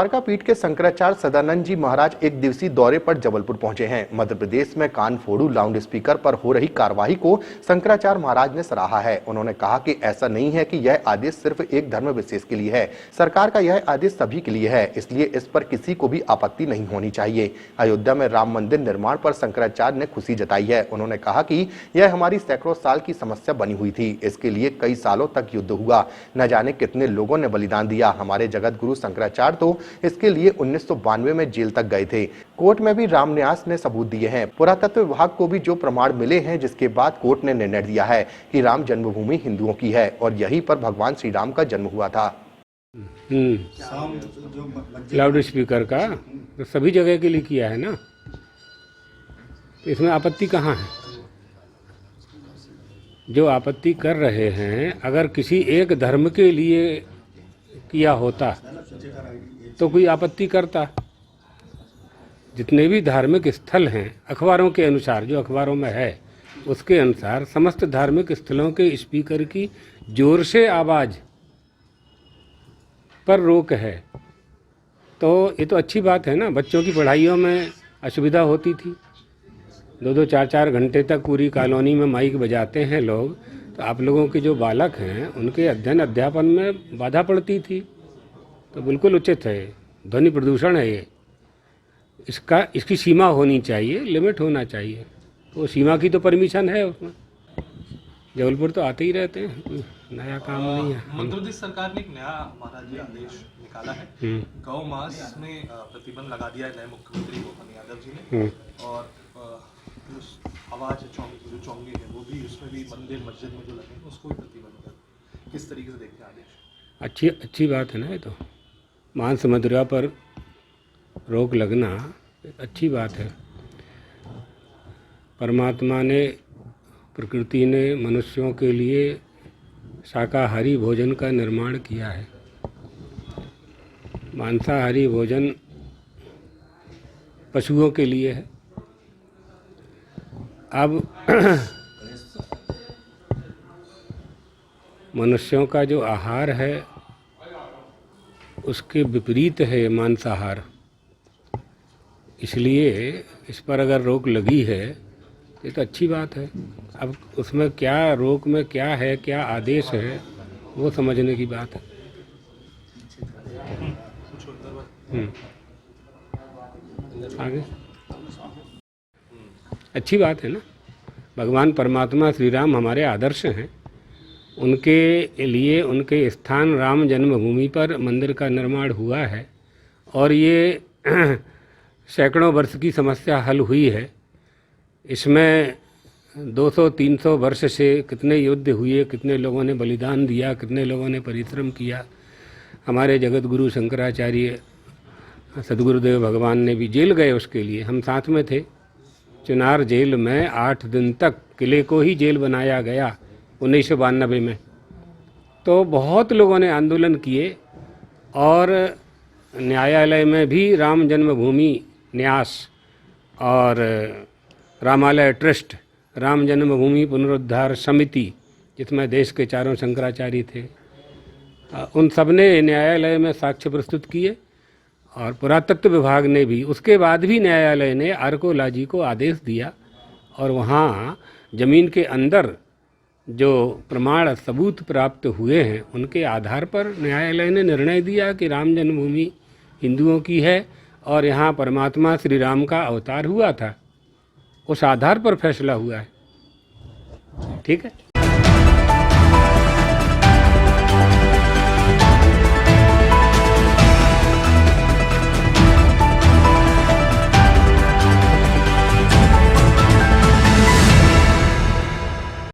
द्वारका पीठ के शंकराचार्य सदानंद जी महाराज एक दिवसीय दौरे पर जबलपुर पहुंचे हैं। मध्य प्रदेश में कान फोड़ू लाउड स्पीकर पर हो रही कार्रवाई को शंकराचार्य महाराज ने सराहा है। उन्होंने कहा कि ऐसा नहीं है कि यह आदेश सिर्फ एक धर्म विशेष के लिए है। सरकार का यह आदेश सभी के लिए है, इसलिए इस पर किसी को भी आपत्ति नहीं होनी चाहिए। अयोध्या में राम मंदिर निर्माण पर शंकराचार्य ने खुशी जताई है। उन्होंने कहा कि यह हमारी सैकड़ों साल की समस्या बनी हुई थी। इसके लिए कई सालों तक युद्ध हुआ, न जाने कितने लोगों ने बलिदान दिया। हमारे जगत गुरु शंकराचार्य तो इसके लिए 1992 में जेल तक गए थे। कोर्ट में भी राम न्यास ने सबूत दिए हैं। पुरातत्व विभाग को भी जो प्रमाण मिले हैं, जिसके बाद कोर्ट ने निर्णय दिया है कि राम जन्मभूमि हिंदुओं की है और यहीं पर भगवान श्री राम का जन्म हुआ था। लाउड स्पीकर का तो सभी जगह के लिए किया है ना, तो इसमें आपत्ति कहाँ है? जो आपत्ति कर रहे हैं, अगर किसी एक धर्म के लिए किया होता तो कोई आपत्ति करता। जितने भी धार्मिक स्थल हैं, अखबारों के अनुसार, जो अखबारों में है उसके अनुसार समस्त धार्मिक स्थलों के स्पीकर की जोर से आवाज़ पर रोक है। तो ये तो अच्छी बात है ना। बच्चों की पढ़ाइयों में असुविधा होती थी, 2-2, 4-4 घंटे तक पूरी कॉलोनी में माइक बजाते हैं लोग, तो आप लोगों के जो बालक हैं उनके अध्ययन अध्यापन में बाधा पड़ती थी। तो बिल्कुल उचित है, ध्वनि प्रदूषण है ये। इसकी सीमा होनी चाहिए, लिमिट होना चाहिए। तो सीमा की तो परमिशन है उसमें। जबलपुर तो आते ही रहते हैं, कोई नया काम नहीं है। मध्य प्रदेश सरकार ने एक नया महाराज जी आदेश निकाला है। गौ मास में प्रतिबंध लगा दिया है नए मुख्यमंत्री भूपेंद्र यादव जी ने। और आवाज जो चोंगे है वो भी, उसमें भी मंदिर मस्जिद में जो लगे उसको भी प्रतिबंध है। किस तरीके से देखते हैं आदेश? अच्छी बात है ना। ये तो मांस मदिरा पर रोक लगना अच्छी बात है। परमात्मा ने, प्रकृति ने मनुष्यों के लिए शाकाहारी भोजन का निर्माण किया है। मांसाहारी भोजन पशुओं के लिए है। अब मनुष्यों का जो आहार है उसके विपरीत है मांसाहार, इसलिए इस पर अगर रोक लगी है ये तो अच्छी बात है। अब उसमें क्या, रोक में क्या है, क्या आदेश है, वो समझने की बात है। आगे अच्छी बात है ना। भगवान परमात्मा श्री राम हमारे आदर्श हैं। उनके लिए उनके स्थान राम जन्मभूमि पर मंदिर का निर्माण हुआ है और ये सैकड़ों वर्ष की समस्या हल हुई है। इसमें 200-300 वर्ष से कितने युद्ध हुए, कितने लोगों ने बलिदान दिया, कितने लोगों ने परिश्रम किया। हमारे जगत गुरु शंकराचार्य सदगुरुदेव भगवान ने भी जेल गए, उसके लिए हम साथ में थे। चुनार जेल में 8 दिन तक किले को ही जेल बनाया गया 1992 में। तो बहुत लोगों ने आंदोलन किए और न्यायालय में भी राम जन्मभूमि न्यास और रामालय ट्रस्ट, राम जन्मभूमि पुनरुद्धार समिति, जिसमें देश के चारों शंकराचार्य थे, उन सब ने न्यायालय में साक्ष्य प्रस्तुत किए और पुरातत्व विभाग ने भी। उसके बाद भी न्यायालय ने आर्कोलॉजी को आदेश दिया और वहाँ ज़मीन के अंदर जो प्रमाण सबूत प्राप्त हुए हैं उनके आधार पर न्यायालय ने निर्णय दिया कि राम जन्मभूमि हिंदुओं की है और यहाँ परमात्मा श्री राम का अवतार हुआ था। उस आधार पर फैसला हुआ है। ठीक है।